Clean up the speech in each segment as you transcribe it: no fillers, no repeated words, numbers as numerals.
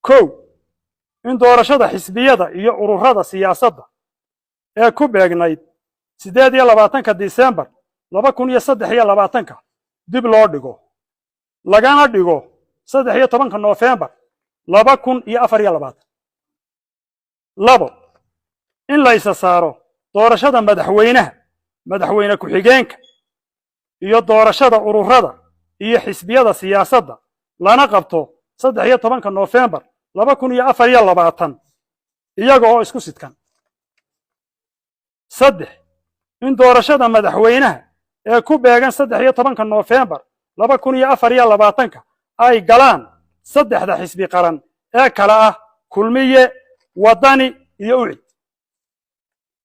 كو إن دورشة حزبية إيو ururada siyaasadda ee ku beegnayd 18 Diseembar 2023 dib loo dhigo lagana dhigo 13 Noofembar 2024 labo in la isa saaro doorashada madaxweyne ku-xigeenka iyo doorashada ururada iyo xisbiyada siyaasadda lana qabto 13 Noofembar 2024 iyaga oo isku sidkan saddex in doorashada madaxweynaha ee ku beegan 13 Noofembar 2024 ay galaan saddexda xisbi qaran ee kala ah kulmiye wadani iyo ucid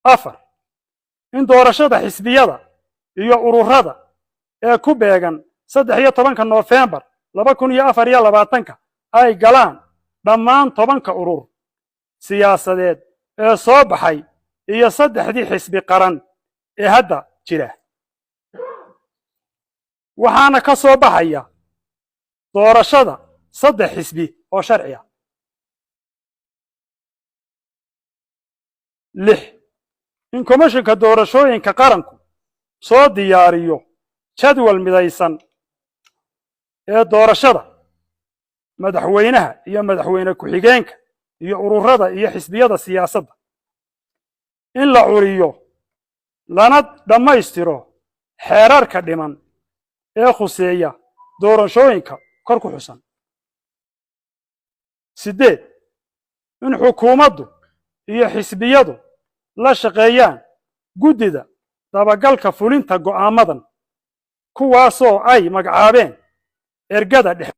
afar in doorashada xisbiyada iyo ururada ee ku beegan 13 Noofembar 2024 ay galaan dhammaan 10 urur siyaasadeed ee soo baxay iyo saddexdii xisbi qaran ee hadda jira waxaana ka soo baxaya doorashada saddex xisbi oo sharci ah lix in komishanka doorashooyinka qaranku soo diyaariyo jadwal midaysan ee doorashada madaxweynaha iyo madaxweyne ku-xigeenka iyo ururada iyo xisbiyada siyaasadda in la curiyo lana dhammaystiro xeerarka dhiman ee khuseeya doorashooyinka kor ku xusan sideed in xukuumaddu iyo xisbiyadu la shaqeeyaan guddida dabagalka fulinta go'aamadan kuwaasoo ay magacaabeen ergada dhexe